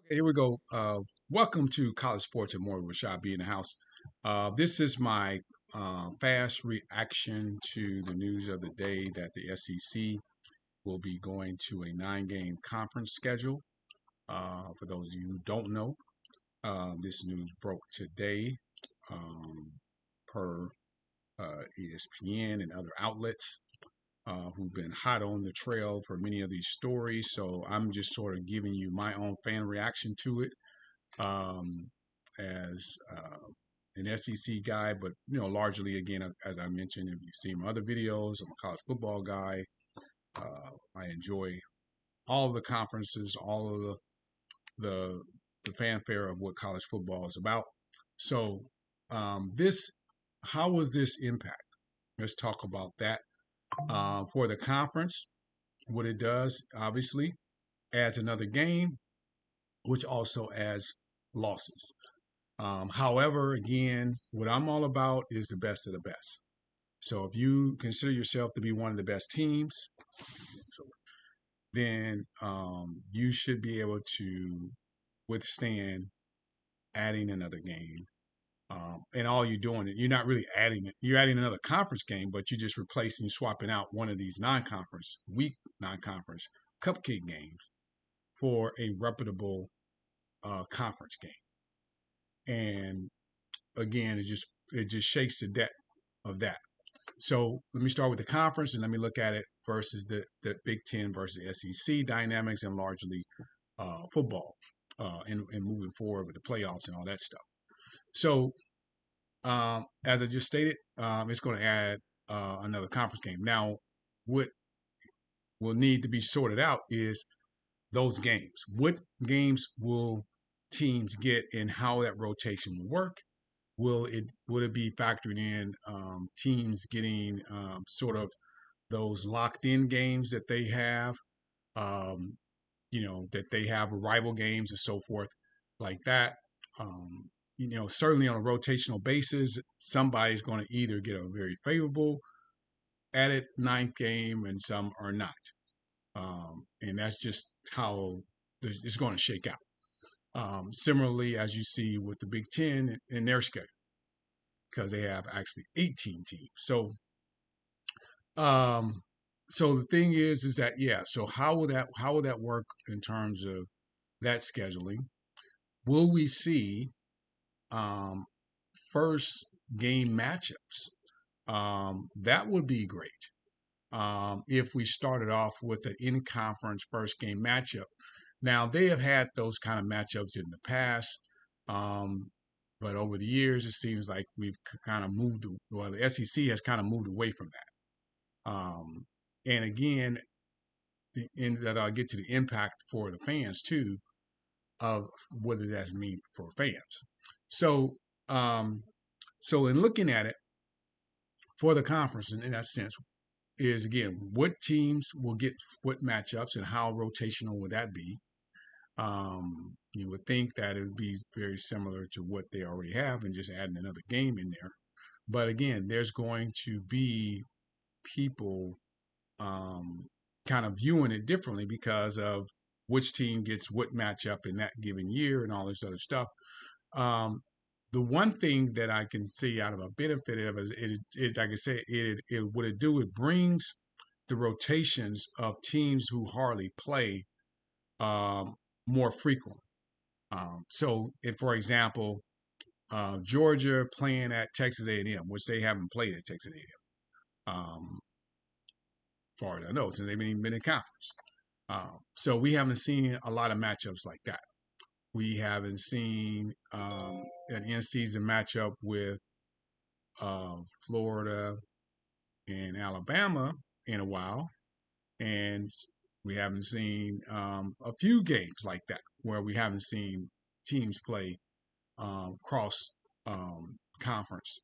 Here we go. Welcome to College Sports and More with Rashad B in the house. This is my fast reaction to the news of the day that the SEC will be going to a nine-game conference schedule. For those of you who don't know, this news broke today um, per ESPN and other outlets who've been hot on the trail for many of these stories. So I'm just sort of giving you my own fan reaction to it um, as an SEC guy, but largely again, as I mentioned, if you've seen my other videos, I'm a college football guy. I enjoy all of the conferences, all of the the fanfare of what college football is about. So, this, how was this impact? Let's talk about that. For the conference, what it does obviously adds another game, which also adds losses. However, again, what I'm all about is the best of the best. So if you consider yourself to be one of the best teams, so then you should be able to withstand adding another game. And all you're doing, you're not really adding it. You're adding another conference game, but you're just replacing, swapping out one of these non-conference, weak non-conference cupcake games for a reputable conference game. And again, it just shakes the deck of that. So let me start with the conference and let me look at it versus the Big Ten versus SEC dynamics and largely football and moving forward with the playoffs and all that stuff. So as I just stated, it's going to add another conference game. Now, what will need to be sorted out is those games. What games will teams get and how that rotation will work? Will it be factored in teams getting sort of those locked in games that they have, um, that they have rival games and so forth like that. Certainly on a rotational basis, somebody's going to either get a very favorable added ninth game and some are not. And that's just how it's going to shake out. Similarly, as you see with the Big Ten in their schedule, because they have actually 18 teams. Um, so the thing is that yeah. So how will that work in terms of that scheduling? Will we see um, first game matchups? That would be great. If we started off with an in conference first game matchup. Now they have had those kind of matchups in the past. Um, but over the years, it seems like we've kind of moved, well, the SEC has kind of moved away from that. And again, in that I'll get to the impact for the fans too of what does that mean for fans. So, um, so in looking at it for the conference, in that sense, is again what teams will get what matchups and how rotational would that be? You would think that it would be very similar to what they already have and just adding another game in there. But again, there's going to be people um, kind of viewing it differently because of which team gets what matchup in that given year and all this other stuff. Um, the one thing that I can see out of a benefit of it like I said, it what it do, it brings the rotations of teams who hardly play um, more frequent. So, if for example, Georgia playing at Texas A&M, which they haven't played at Texas A&M, far as I know, since they've been in conference. So we haven't seen a lot of matchups like that. We haven't seen an in-season matchup with Florida and Alabama in a while, and we haven't seen a few games like that where we haven't seen teams play cross conference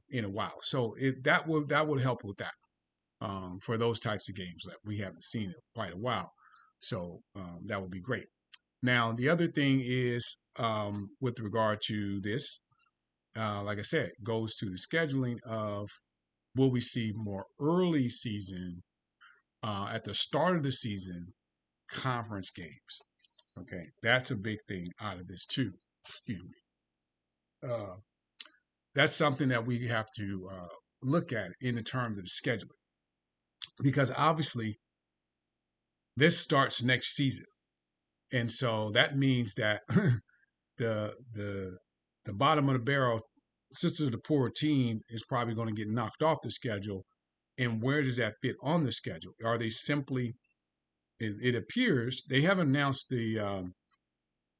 in a while. So that would help with that for those types of games that we haven't seen in quite a while. So that would be great. Now the other thing is with regard to this, like I said, goes to the scheduling of will we see more early season at the start of the season conference games. Okay, that's a big thing out of this too. Excuse me. Uh, that's something that we have to look at in the terms of the scheduling, because obviously this starts next season, and so that means that the the the bottom of the barrel, Sisters of the Poor team is probably going to get knocked off the schedule. And where does that fit on the schedule? Are they simply? It appears they haven't announced the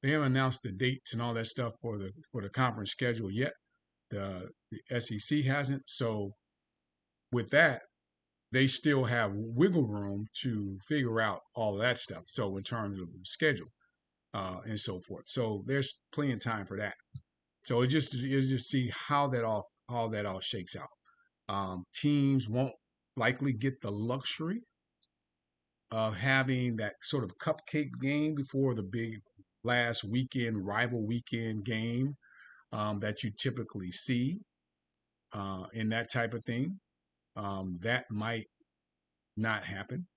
dates and all that stuff for the conference schedule yet. The SEC hasn't. So with that, they still have wiggle room to figure out all of that stuff. So in terms of the schedule and so forth, so there's plenty of time for that. So it's just see how that all shakes out. Teams won't likely get the luxury of having that sort of cupcake game before the big last weekend rival weekend game that you typically see in that type of thing. That might not happen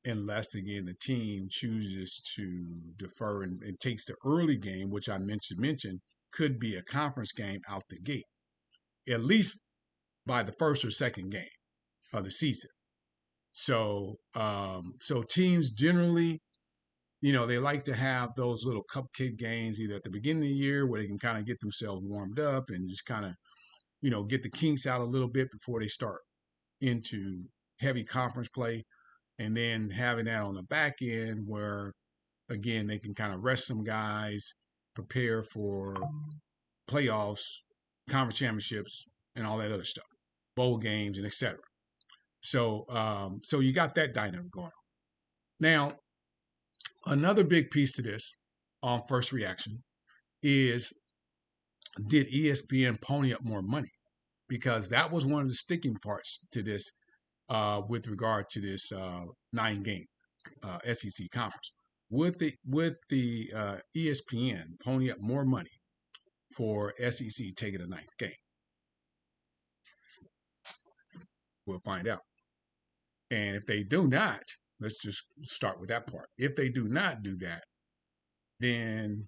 unless again the team chooses to defer and takes the early game, which I mentioned could be a conference game out the gate, at least by the first or second game of the season. So teams generally, they like to have those little cupcake games either at the beginning of the year where they can kind of get themselves warmed up and just kind of, get the kinks out a little bit before they start into heavy conference play. And then having that on the back end where, again, they can kind of rest some guys, prepare for playoffs, conference championships, and all that other stuff, bowl games, and etc. So you got that dynamic going on. Now, another big piece to this on first reaction is, did ESPN pony up more money? Because that was one of the sticking parts to this with regard to this 9-game SEC conference. Would the ESPN pony up more money for SEC taking a ninth game? We'll find out. And if they do not, let's just start with that part. If they do not do that, then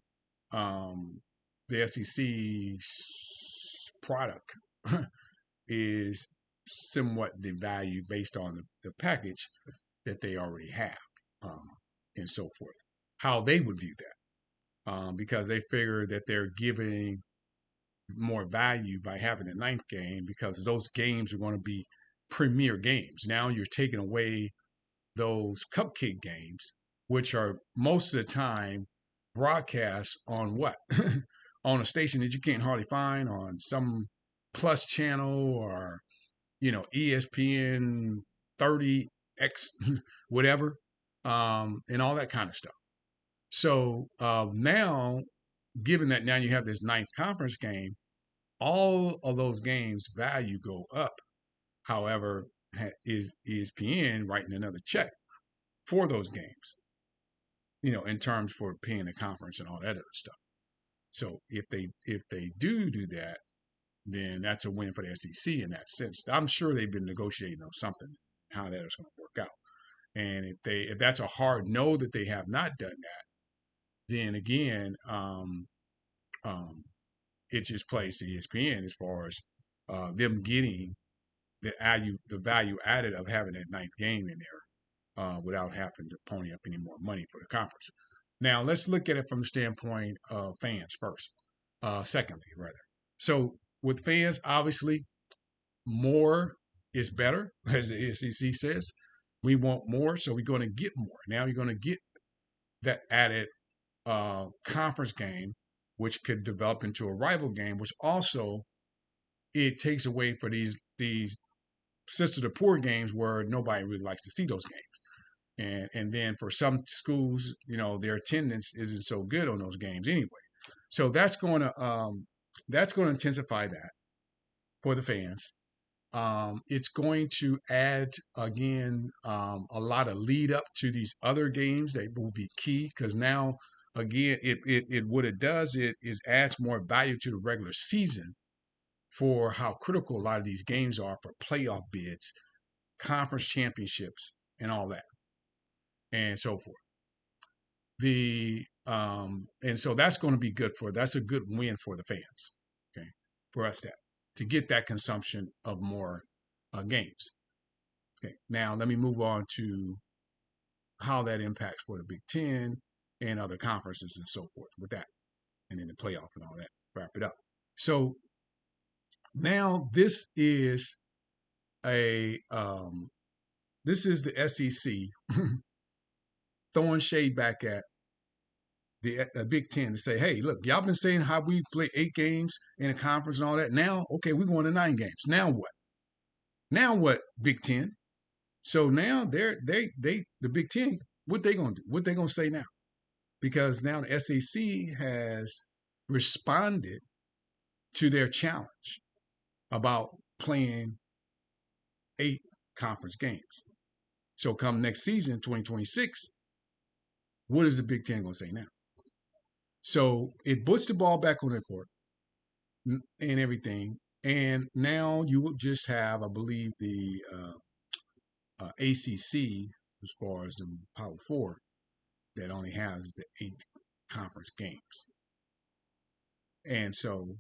the SEC's product is somewhat devalued based on the package that they already have and so forth. How they would view that. Because they figure that they're giving more value by having a ninth game because those games are going to be premier games. Now you're taking away those cupcake games, which are most of the time broadcast on what? On a station that you can't hardly find, on some plus channel or, ESPN 30X, whatever, and all that kind of stuff. So now, given that now you have this ninth conference game, all of those games value go up. However, is ESPN writing another check for those games, in terms for paying the conference and all that other stuff. So if they do that, then that's a win for the SEC in that sense. I'm sure they've been negotiating on something, how that is going to work out. And if that's a hard no that they have not done that, then again, it just plays to ESPN as far as them getting the value added of having that ninth game in there without having to pony up any more money for the conference. Now let's look at it from the standpoint of fans first. Secondly, rather. So with fans, obviously, more is better, as the SEC says. We want more, so we're going to get more. Now you're going to get that added conference game, which could develop into a rival game, which also it takes away for these Sisters of the Poor games where nobody really likes to see those games. And then for some schools, their attendance isn't so good on those games anyway. So that's going to intensify that for the fans. It's going to add again a lot of lead up to these other games that will be key, because now again it what it does is adds more value to the regular season for how critical a lot of these games are for playoff bids, conference championships, and all that, and so forth. And so that's going to be good that's a good win for the fans, okay, for us to get that consumption of more games. Okay, now let me move on to how that impacts for the Big Ten and other conferences and so forth with that, and then the playoff and all that. Wrap it up. So now a this is the SEC throwing shade back at the Big Ten to say, hey, look, y'all been saying how we play 8 games in a conference and all that. Now, okay, we're going to 9 games. Now what? Now what? Big Ten. So now the Big Ten. What they gonna do? What they gonna say now? Because now the SEC has responded to their challenge about playing 8 conference games. So come next season, 2026, what is the Big Ten gonna say now? So it puts the ball back on the court and everything. And now you will just have, I believe, the ACC, as far as the Power Four, that only has the 8 conference games. And so,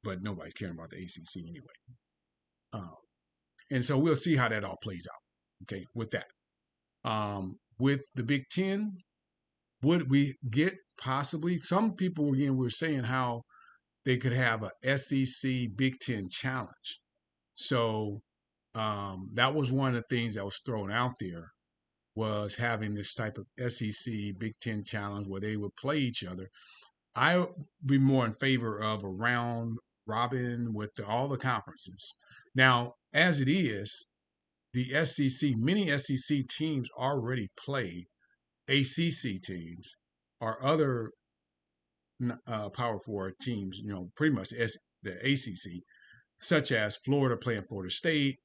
but nobody's caring about the ACC anyway. And so we'll see how that all plays out. Okay, with that. With the Big Ten, would we get possibly some people again were saying how they could have a SEC Big Ten challenge. So that was one of the things that was thrown out there, was having this type of SEC Big Ten challenge where they would play each other. I would be more in favor of a round robin with all the conferences. Now, as it is, the SEC, many SEC teams already play ACC teams or other Power Four teams, pretty much the ACC, such as Florida playing Florida State,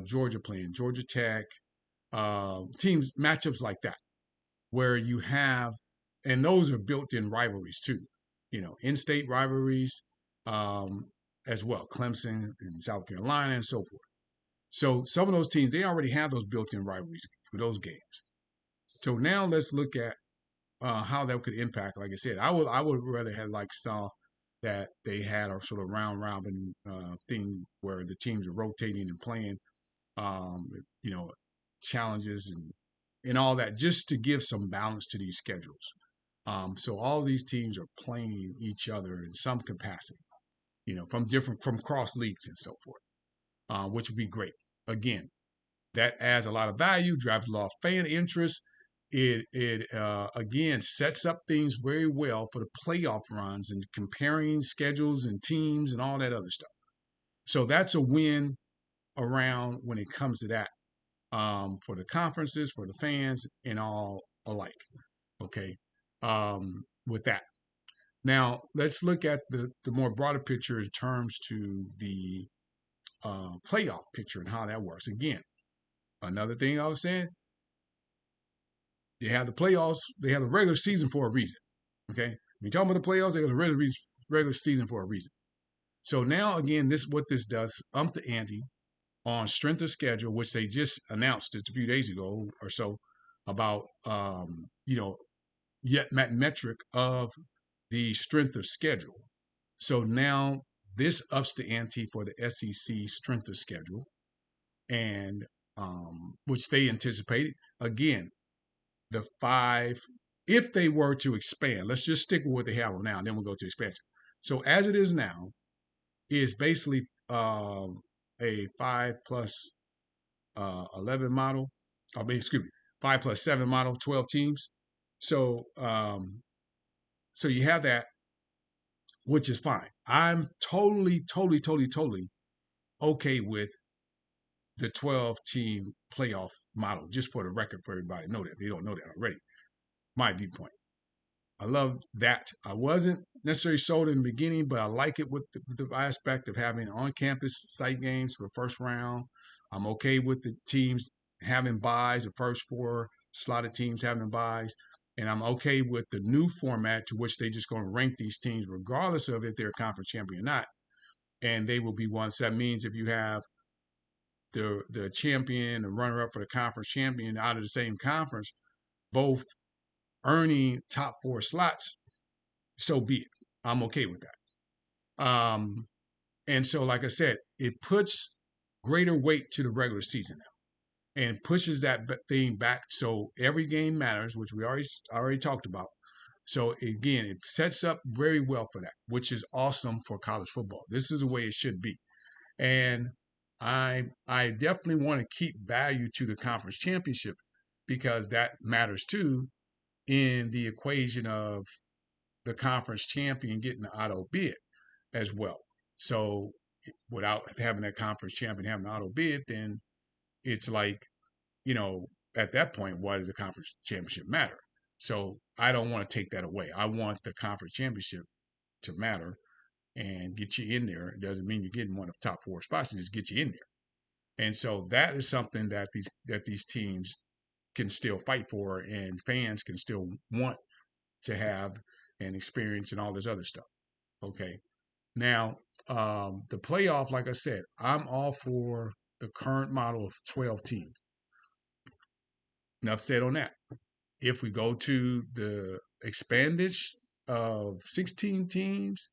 Georgia playing Georgia Tech, teams, matchups like that, where you have, and those are built-in rivalries too, in-state rivalries as well, Clemson and South Carolina and so forth. So some of those teams, they already have those built-in rivalries for those games. So now let's look at how that could impact. Like I said, I would rather have saw that they had a sort of round robin thing where the teams are rotating and playing, challenges and all that, just to give some balance to these schedules. So all these teams are playing each other in some capacity, from cross leagues and so forth, which would be great. Again, that adds a lot of value, drives a lot of fan interest. It again sets up things very well for the playoff runs and comparing schedules and teams and all that other stuff. So that's a win around when it comes to that, for the conferences, for the fans, and all alike. Okay, with that. Now let's look at the more broader picture in terms to the playoff picture and how that works. Again, another thing I was saying, they have the playoffs, they have the regular season for a reason. Okay, when you talk about the playoffs, they have the regular season for a reason. So now again, what this does, ump the ante on strength of schedule, which they just announced just a few days ago or so about yet metric of the strength of schedule. So now this ups the ante for the SEC strength of schedule, and which they anticipated. Again, the 5, if they were to expand, let's just stick with what they have now, and then we'll go to expansion. So as it is now, is basically a 5 plus 11 model. I mean, excuse me, 5 plus 7 model, 12 teams. So so you have that, which is fine. I'm totally okay with the 12-team playoff model, just for the record, for everybody to know that. If you don't know that already, my viewpoint. I love that. I wasn't necessarily sold in the beginning, but I like it with the aspect of having on-campus site games for the first round. I'm okay with the teams having buys, the first 4 slotted teams having buys. And I'm okay with the new format, to which they're just going to rank these teams regardless of if they're a conference champion or not. And they will be ones. That means if you have the champion, the runner-up for the conference champion out of the same conference, both earning top 4 slots, so be it. I'm okay with that. And so, like I said, it puts greater weight to the regular season now and pushes that thing back. So every game matters, which we already talked about. So again, it sets up very well for that, which is awesome for college football. This is the way it should be. And I definitely want to keep value to the conference championship because that matters too in the equation of the conference champion getting the auto bid as well. So without having that conference champion having an auto bid, then it's like, you know, at that point, why does the conference championship matter? So I don't want to take that away. I want the conference championship to matter and get you in there. It doesn't mean you're getting one of the top 4 spots; it just get you in there. And so that is something that these teams can still fight for, and fans can still want to have and experience and all this other stuff. Okay. Now, the playoff, like I said, I'm all for the current model of 12 teams. Enough said on that. If we go to the expandage of 16 teams,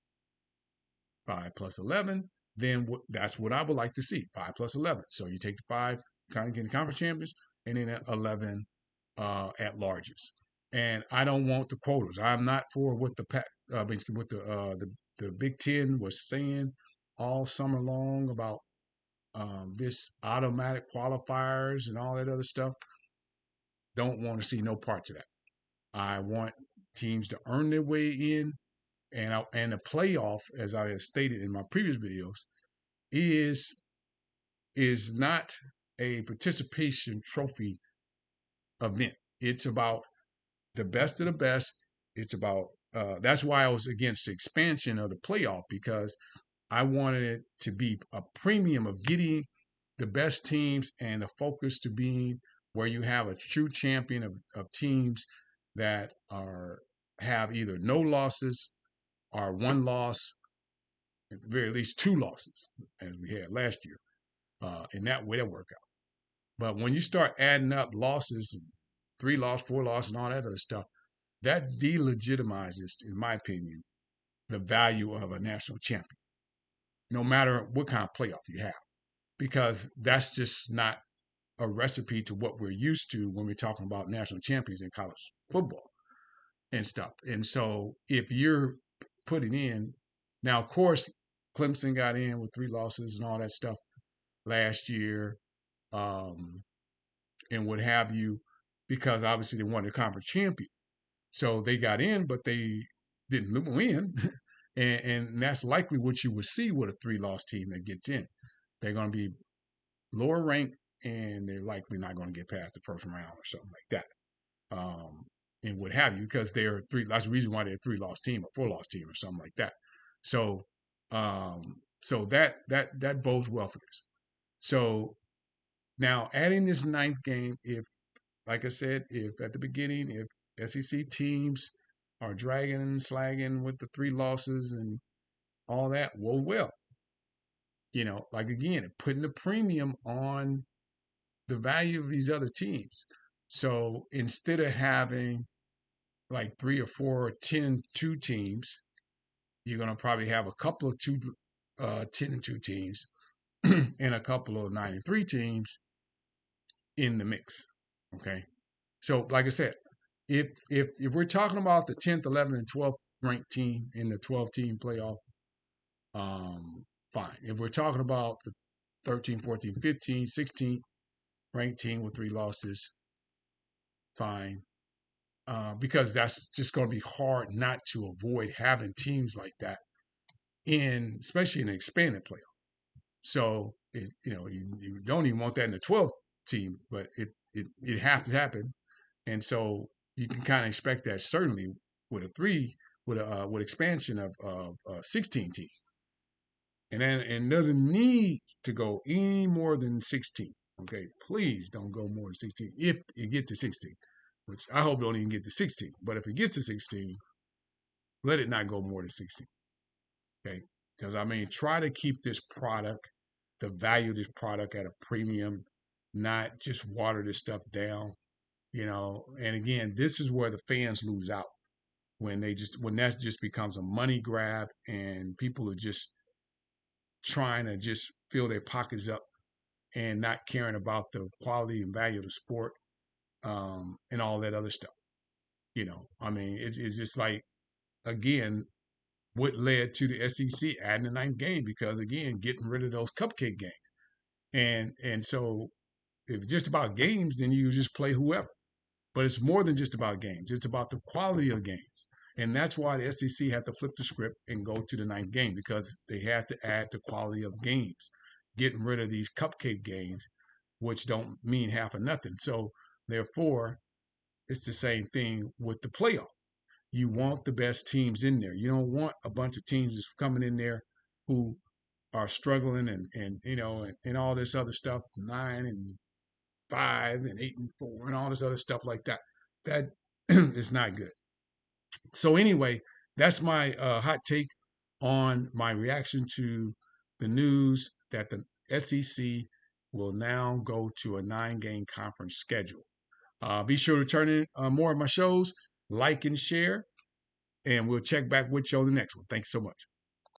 5 plus 11, then that's what I would like to see, 5 plus 11. So you take the 5 kind of getting conference champions and then 11 at larges. And I don't want the quotas. I'm not for what basically what the Big Ten was saying all summer long about this automatic qualifiers and all that other stuff. Don't want to see no parts of that. I want teams to earn their way in, and the playoff, as I have stated in my previous videos, is not a participation trophy event. It's about the best of the best. It's about that's why I was against the expansion of the playoff, because I wanted it to be a premium of getting the best teams and the focus to being where you have a true champion of teams that have either no losses or 1 loss, at the very least 2 losses, as we had last year. In that way, that work out. But when you start adding up losses, 3 losses, 4 losses, and all that other stuff, that delegitimizes, in my opinion, the value of a national champion, no matter what kind of playoff you have, because that's just not a recipe to what we're used to when we're talking about national champions in college football and stuff. And so if you're putting in, now, of course, Clemson got in with 3 losses and all that stuff last year, and what have you, because obviously they won the conference champion. So they got in, but they didn't win. and that's likely what you would see with a 3 loss team that gets in. They're going to be lower ranked, and they're likely not going to get past the first round or something like that. And what have you, because they're that's the reason why they're a 3 loss team or 4 loss team or something like that. So, so that bodes well for this. So now adding this 9th game, if, like I said, if at the beginning, if SEC teams are dragging and slagging with the 3 losses and all that, well, like again, putting the premium on the value of these other teams. So instead of having like 3 or 4 or 10-2 teams, you're going to probably have a couple of 10-2 teams and a couple of 9-3 teams in the mix. Okay. So like I said, if we're talking about the 10th, 11th, and 12th ranked team in the 12-team playoff, fine. If we're talking about the 13, 14, 15, 16 ranked team with 3 losses, fine. Because that's just going to be hard not to avoid having teams like that especially in an expanded playoff. So you don't even want that in the 12th team, but it has to happen, and so you can kind of expect that certainly with with expansion of 16 teams, and then it doesn't need to go any more than 16. Okay, please don't go more than 16 if it gets to 16, which I hope don't even get to 16. But if it gets to 16, let it not go more than 16. Okay, because I mean, try to keep this product, the value of this product, at a premium, not just water this stuff down. And again, this is where the fans lose out when that just becomes a money grab and people are just trying to just fill their pockets up and not caring about the quality and value of the sport, and all that other stuff. I mean, it's just like, again, what led to the SEC adding the ninth game, because again, getting rid of those cupcake games. And so if it's just about games, then you just play whoever. But it's more than just about games. It's about the quality of games. And that's why the SEC had to flip the script and go to the ninth game, because they had to add the quality of games, getting rid of these cupcake games, which don't mean half or nothing. So therefore, it's the same thing with the playoff. You want the best teams in there. You don't want a bunch of teams that's coming in there who are struggling and all this other stuff, 9-5 and 8-4 and all this other stuff like that. That is not good. So anyway, that's my hot take on my reaction to the news that the SEC will now go to a 9-game conference schedule. Be sure to turn in more of my shows, like and share, and we'll check back with you on the next one. Thanks so much.